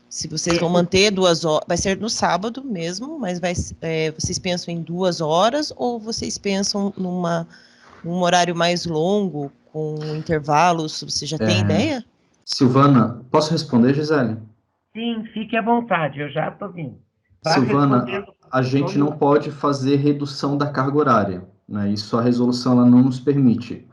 Se vocês vão manter 2 horas, vai ser no sábado mesmo, mas vocês pensam em 2 horas ou vocês pensam num horário mais longo, com intervalos? Você já tem ideia? Silvana, posso responder, Gisele? Sim, fique à vontade, eu já estou vindo. Silvana, a gente não pode fazer redução da carga horária, né? Isso a resolução ela não nos permite.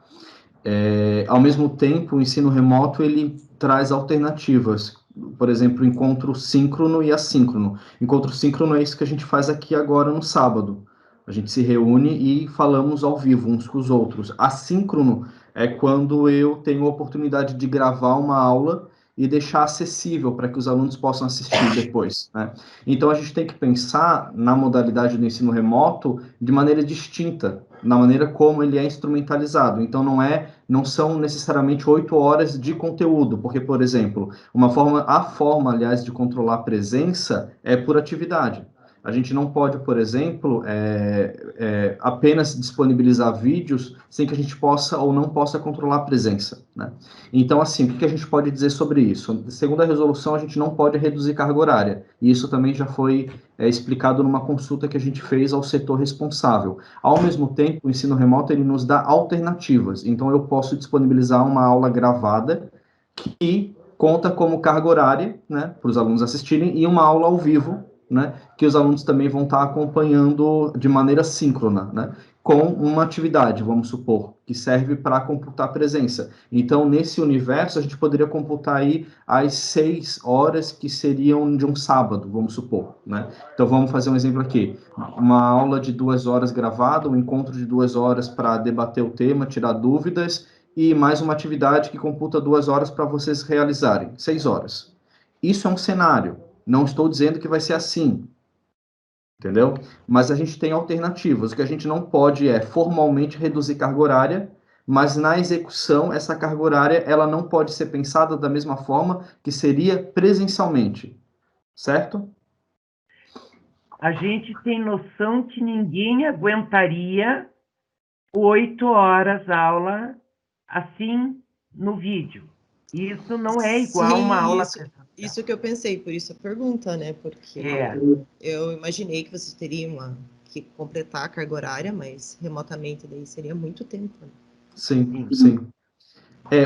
Ao mesmo tempo, o ensino remoto ele traz alternativas. Por exemplo, encontro síncrono e assíncrono. Encontro síncrono é isso que a gente faz aqui agora no sábado. A gente se reúne e falamos ao vivo uns com os outros. Assíncrono é quando eu tenho a oportunidade de gravar uma aula e deixar acessível para que os alunos possam assistir depois, né? Então, a gente tem que pensar na modalidade do ensino remoto de maneira distinta, na maneira como ele é instrumentalizado. Então, não são necessariamente 8 horas de conteúdo, porque, por exemplo, a forma, aliás, de controlar a presença é por atividade. A gente não pode, por exemplo, apenas disponibilizar vídeos sem que a gente possa ou não possa controlar a presença, né? Então, assim, o que a gente pode dizer sobre isso? Segundo a resolução, a gente não pode reduzir carga horária, e isso também já foi explicado numa consulta que a gente fez ao setor responsável. Ao mesmo tempo, o ensino remoto, ele nos dá alternativas, então eu posso disponibilizar uma aula gravada que conta como carga horária, né, para os alunos assistirem, e uma aula ao vivo, né, que os alunos também vão estar acompanhando de maneira síncrona, né, com uma atividade, vamos supor, que serve para computar a presença. Então, nesse universo, a gente poderia computar aí as 6 horas que seriam de um sábado, vamos supor, né? Então, vamos fazer um exemplo aqui. Uma aula de 2 horas gravada, um encontro de 2 horas para debater o tema, tirar dúvidas, e mais uma atividade que computa 2 horas para vocês realizarem, 6 horas. Isso é um cenário. Não estou dizendo que vai ser assim, entendeu? Mas a gente tem alternativas. O que a gente não pode é formalmente reduzir carga horária, mas na execução, essa carga horária ela não pode ser pensada da mesma forma que seria presencialmente, certo? A gente tem noção que ninguém aguentaria 8 horas aula assim no vídeo. Isso não é igual uma aula presencial. Isso que eu pensei, por isso a pergunta, né? Porque eu imaginei que vocês teriam que completar a carga horária, mas remotamente daí seria muito tempo. Né? Sim, sim.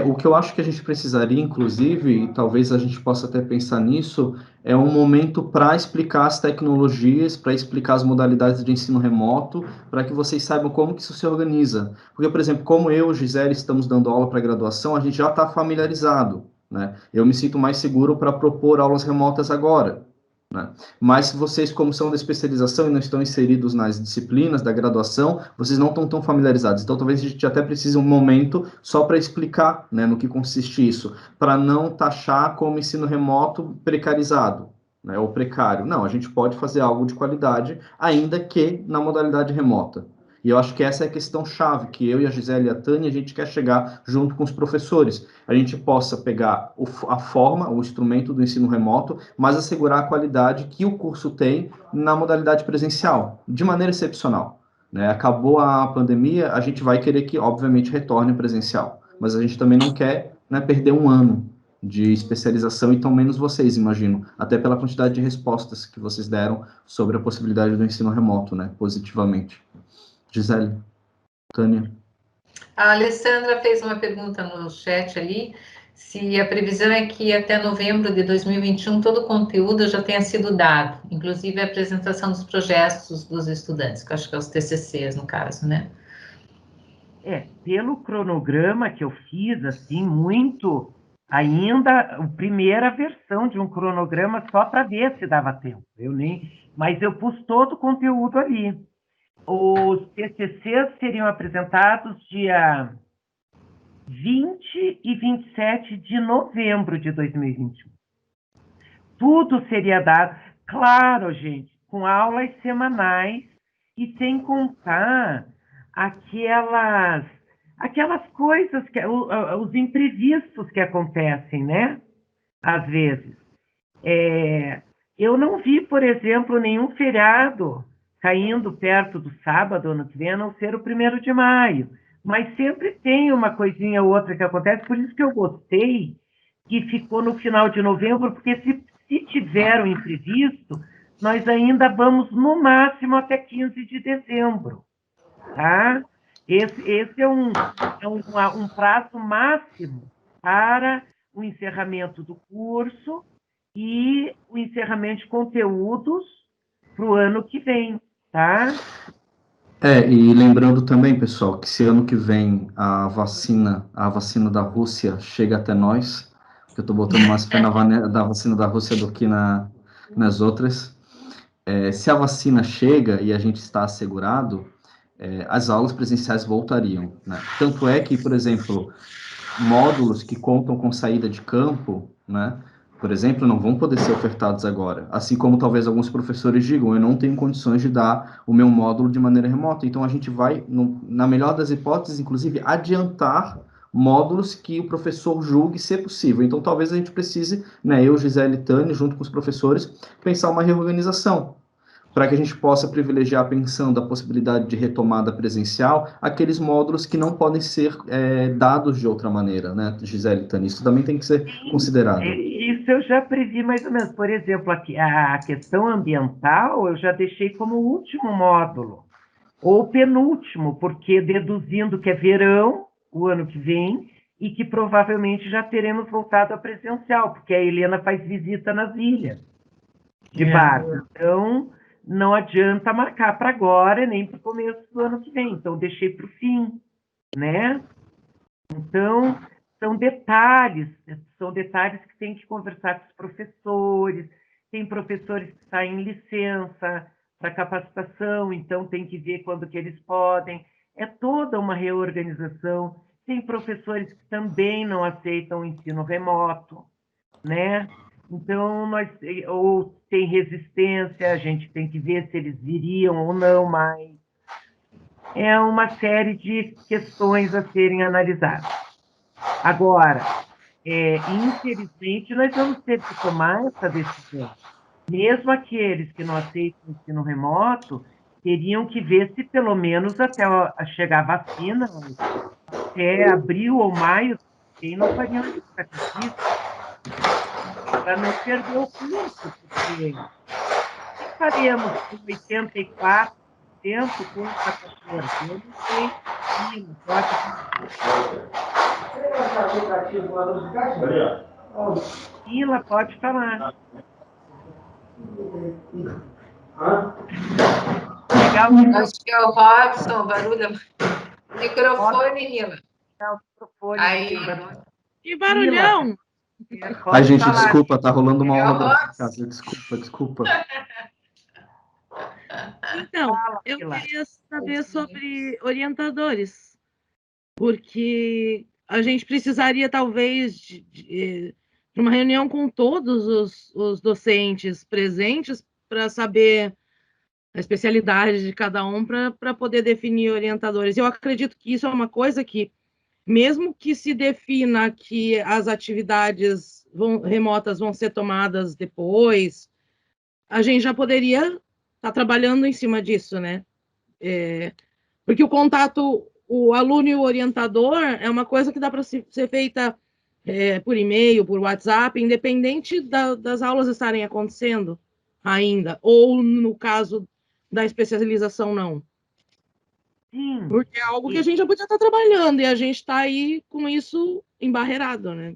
O que eu acho que a gente precisaria, inclusive, e talvez a gente possa até pensar nisso, é um momento para explicar as tecnologias, para explicar as modalidades de ensino remoto, para que vocês saibam como que isso se organiza. Porque, por exemplo, como eu e Gisele estamos dando aula para graduação, a gente já está familiarizado, né? Eu me sinto mais seguro para propor aulas remotas agora, né? Mas se vocês, como são da especialização e não estão inseridos nas disciplinas da graduação, vocês não estão tão familiarizados. Então, talvez a gente até precise um momento só para explicar, né, no que consiste isso, para não taxar como ensino remoto precarizado, né, ou precário. Não, a gente pode fazer algo de qualidade, ainda que na modalidade remota. E eu acho que essa é a questão chave, que eu e a Gisele e a Tânia, a gente quer chegar junto com os professores. A gente possa pegar a forma, o instrumento do ensino remoto, mas assegurar a qualidade que o curso tem na modalidade presencial, de maneira excepcional, né? Acabou a pandemia, a gente vai querer que, obviamente, retorne presencial, mas a gente também não quer, né, perder um ano de especialização, e tão menos vocês, imagino, até pela quantidade de respostas que vocês deram sobre a possibilidade do ensino remoto, né, positivamente. Gisele, Tânia. A Alessandra fez uma pergunta no chat ali, se a previsão é que até novembro de 2021 todo o conteúdo já tenha sido dado, inclusive a apresentação dos projetos dos estudantes, que eu acho que é os TCCs, no caso, né? Pelo cronograma que eu fiz, assim, muito, ainda a primeira versão de um cronograma só para ver se dava tempo. Mas eu pus todo o conteúdo ali. Os TCCs seriam apresentados dia 20 e 27 de novembro de 2021. Tudo seria dado, claro, gente, com aulas semanais e sem contar aquelas coisas, os imprevistos que acontecem, né? Às vezes. Eu não vi, por exemplo, nenhum feriado caindo perto do sábado ano que vem, a não ser o 1º de maio. Mas sempre tem uma coisinha ou outra que acontece, por isso que eu gostei que ficou no final de novembro, porque se tiver um imprevisto, nós ainda vamos no máximo até 15 de dezembro. Tá? Esse é um prazo máximo para o encerramento do curso e o encerramento de conteúdos para o ano que vem, tá? E lembrando também, pessoal, que se ano que vem a vacina da Rússia chega até nós, o que eu estou botando mais fé da vacina da Rússia do que nas outras. Se a vacina chega e a gente está assegurado, as aulas presenciais voltariam, né? Tanto é que, por exemplo, módulos que contam com saída de campo, né, por exemplo, não vão poder ser ofertados agora. Assim como talvez alguns professores digam, eu não tenho condições de dar o meu módulo de maneira remota. Então, a gente vai, na melhor das hipóteses, inclusive, adiantar módulos que o professor julgue ser possível. Então, talvez a gente precise, né, eu, Gisele e Tânia, junto com os professores, pensar uma reorganização, para que a gente possa privilegiar, pensando a possibilidade de retomada presencial, aqueles módulos que não podem ser dados de outra maneira, né, Gisele e Tânia? Isso também tem que ser considerado. Isso eu já previ mais ou menos. Por exemplo, a questão ambiental eu já deixei como último módulo, ou penúltimo, porque deduzindo que é verão, o ano que vem, e que provavelmente já teremos voltado a presencial, porque a Helena faz visita nas ilhas de barco. Então, não adianta marcar para agora, nem para o começo do ano que vem. Então, deixei para o fim, né? Então, são detalhes que tem que conversar com os professores. Tem professores que saem em licença para capacitação, então tem que ver quando que eles podem. É toda uma reorganização. Tem professores que também não aceitam o ensino remoto, né? Então, ou tem resistência, a gente tem que ver se eles viriam ou não mais. É uma série de questões a serem analisadas. Agora, infelizmente, nós vamos ter que tomar essa decisão. Mesmo aqueles que não aceitam o ensino remoto, teriam que ver se pelo menos até chegar a vacina, até abril ou maio, quem não faria um sacrifício para não perder o curso, porque faremos com 84% com 14%. Eu não sei, Ila, pode falar. Acho que é o Robson, barulho. Microfone, Mila. Aí. Que barulhão! Ai, gente, desculpa, tá rolando uma aula da casa. Desculpa. Então, eu queria saber sobre orientadores, porque a gente precisaria, talvez, de uma reunião com todos os docentes presentes para saber a especialidade de cada um, para poder definir orientadores. Eu acredito que isso é uma coisa que, mesmo que se defina que as atividades remotas vão ser tomadas depois, a gente já poderia estar trabalhando em cima disso, né? Porque o contato, o aluno e o orientador é uma coisa que dá para ser feita por e-mail, por WhatsApp, independente das aulas estarem acontecendo ainda, ou no caso da especialização, não. Sim. Porque é algo que a gente já podia estar trabalhando, e a gente está aí com isso embarreirado, né?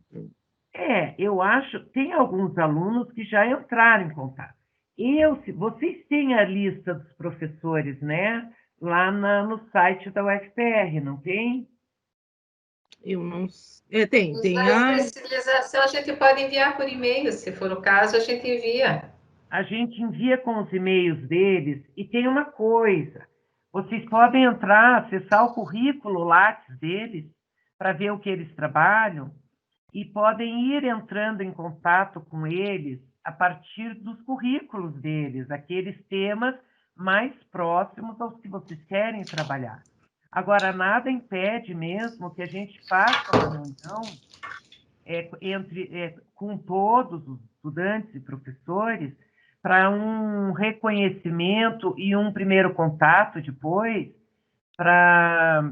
Eu acho, tem alguns alunos que já entraram em contato. Vocês têm a lista dos professores, né? Lá no site da UFPR, não tem? Eu não sei. Tem a especialização, a gente pode enviar por e-mail, se for o caso, a gente envia. A gente envia com os e-mails deles, e tem uma coisa, vocês podem entrar, acessar o currículo Lattes deles, para ver o que eles trabalham, e podem ir entrando em contato com eles a partir dos currículos deles, aqueles temas mais próximos aos que vocês querem trabalhar. Agora, nada impede mesmo que a gente faça uma reunião com todos os estudantes e professores para um reconhecimento e um primeiro contato depois, para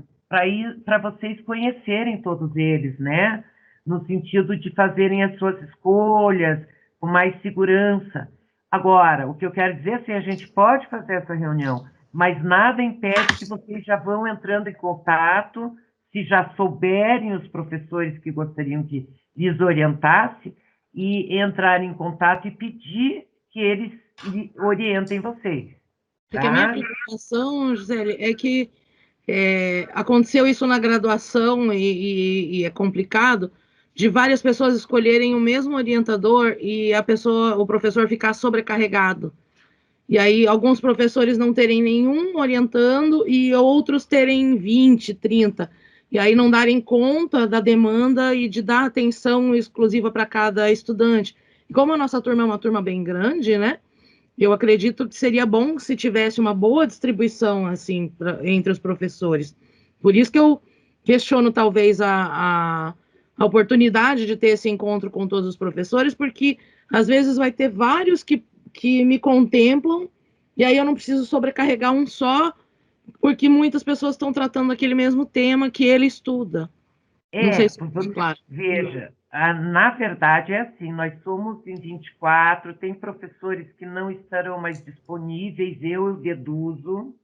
vocês conhecerem todos eles, né? No sentido de fazerem as suas escolhas com mais segurança. Agora, o que eu quero dizer é assim, a gente pode fazer essa reunião, mas nada impede que vocês já vão entrando em contato, se já souberem os professores que gostariam que lhes orientasse, e entrar em contato e pedir que eles orientem vocês. Porque a minha preocupação, Gisele, é que aconteceu isso na graduação e é complicado, de várias pessoas escolherem o mesmo orientador e o professor ficar sobrecarregado. E aí, alguns professores não terem nenhum orientando e outros terem 20, 30. E aí não darem conta da demanda e de dar atenção exclusiva para cada estudante. E como a nossa turma é uma turma bem grande, né? Eu acredito que seria bom se tivesse uma boa distribuição, assim, entre os professores. Por isso que eu questiono, talvez, a oportunidade de ter esse encontro com todos os professores, porque, às vezes, vai ter vários que me contemplam, e aí eu não preciso sobrecarregar um só, porque muitas pessoas estão tratando aquele mesmo tema que ele estuda. Não sei se claro. Veja, na verdade é assim, nós somos em 24, tem professores que não estarão mais disponíveis, eu deduzo,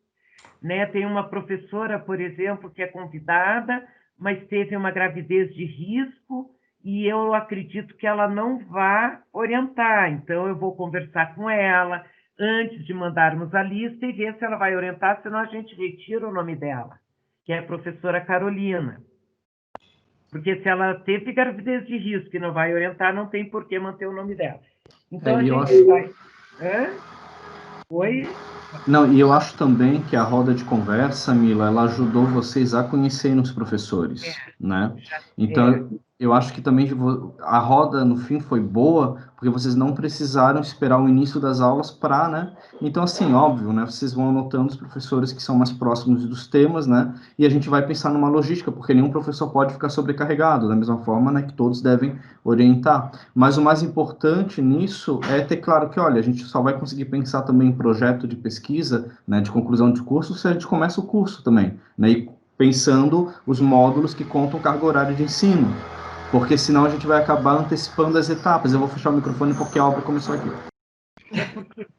né? Tem uma professora, por exemplo, que é convidada, mas teve uma gravidez de risco, e eu acredito que ela não vai orientar, então eu vou conversar com ela antes de mandarmos a lista e ver se ela vai orientar, senão a gente retira o nome dela, que é a professora Carolina. Porque se ela teve gravidez de risco e não vai orientar, não tem por que manter o nome dela. Então a gente vai... Oi? Não, e eu acho também que a roda de conversa, Mila, ela ajudou vocês a conhecerem os professores, né? Então, eu acho que também a roda, no fim, foi boa, porque vocês não precisaram esperar o início das aulas para, né? Então, assim, óbvio, né? Vocês vão anotando os professores que são mais próximos dos temas, né? E a gente vai pensar numa logística, porque nenhum professor pode ficar sobrecarregado, da mesma forma, né, que todos devem orientar. Mas o mais importante nisso é ter claro que, olha, a gente só vai conseguir pensar também em projeto de pesquisa, né, de conclusão de curso, se a gente começa o curso também, né? E pensando os módulos que contam carga horária de ensino. Porque senão a gente vai acabar antecipando as etapas. Eu vou fechar o microfone porque a obra começou aqui.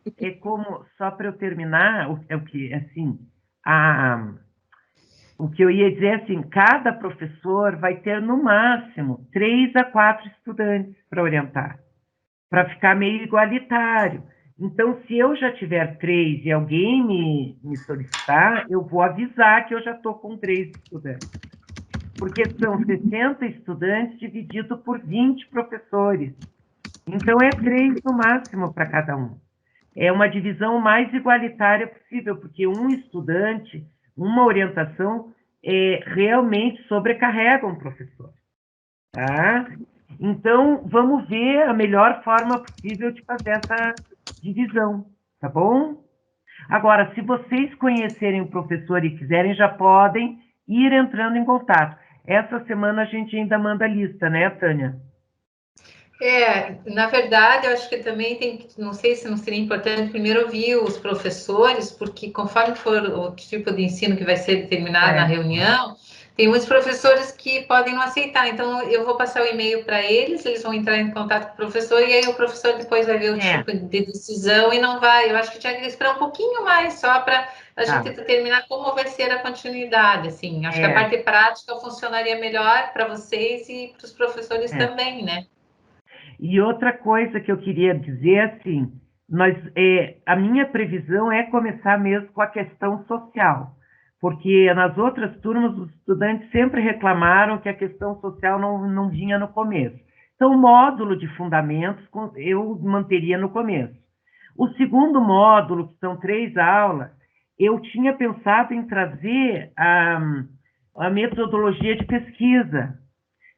Porque é como, só para eu terminar, o que, assim, o que eu ia dizer é assim, cada professor vai ter no máximo 3 a 4 estudantes para orientar, para ficar meio igualitário. Então, se eu já tiver 3 e alguém me solicitar, eu vou avisar que eu já estou com 3 estudantes. Porque são 60 estudantes dividido por 20 professores. Então, é 3 no máximo para cada um. É uma divisão mais igualitária possível, porque um estudante, uma orientação, realmente sobrecarrega um professor. Tá? Então, vamos ver a melhor forma possível de fazer essa divisão, tá bom? Agora, se vocês conhecerem o professor e quiserem, já podem ir entrando em contato. Essa semana a gente ainda manda a lista, né, Tânia? Na verdade, eu acho que também tem, não sei se não seria importante primeiro ouvir os professores, porque conforme for o tipo de ensino que vai ser determinado na reunião, tem muitos professores que podem não aceitar. Então, eu vou passar o e-mail para eles, eles vão entrar em contato com o professor, e aí o professor depois vai ver o tipo de decisão e não vai. Eu acho que tinha que esperar um pouquinho mais, só para a gente determinar como vai ser a continuidade, assim. Acho que a parte prática funcionaria melhor para vocês e para os professores também, né? E outra coisa que eu queria dizer, assim, a minha previsão é começar mesmo com a questão social, porque nas outras turmas os estudantes sempre reclamaram que a questão social não vinha no começo. Então, o módulo de fundamentos eu manteria no começo. O segundo módulo, que são 3 aulas, eu tinha pensado em trazer a metodologia de pesquisa,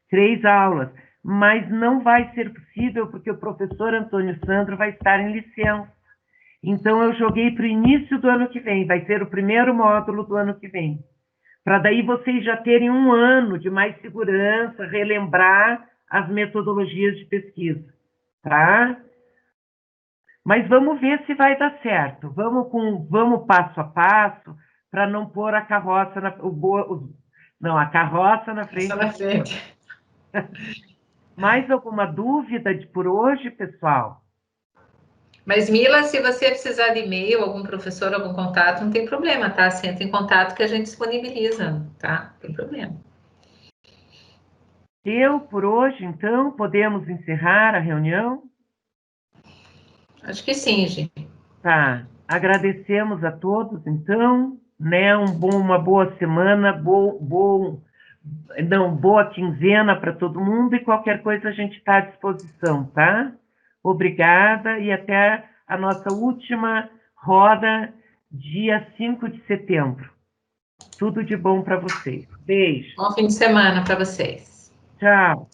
3 aulas, mas não vai ser possível porque o professor Antônio Sandro vai estar em licença. Então, eu joguei para o início do ano que vem, vai ser o primeiro módulo do ano que vem, para daí vocês já terem um ano de mais segurança, relembrar as metodologias de pesquisa, tá? Mas vamos ver se vai dar certo. Vamos passo a passo, para não pôr a carroça a carroça na frente. Mais alguma dúvida por hoje, pessoal? Mas, Mila, se você precisar de e-mail, algum professor, algum contato, não tem problema, tá? Você entra em contato que a gente disponibiliza, tá? Não tem problema. Por hoje, então, podemos encerrar a reunião? Acho que sim, gente. Tá. Agradecemos a todos, então, né? Uma boa semana, bom Não, boa quinzena para todo mundo e qualquer coisa a gente está à disposição, tá? Obrigada e até a nossa última roda, dia 5 de setembro. Tudo de bom para vocês. Beijo. Bom fim de semana para vocês. Tchau.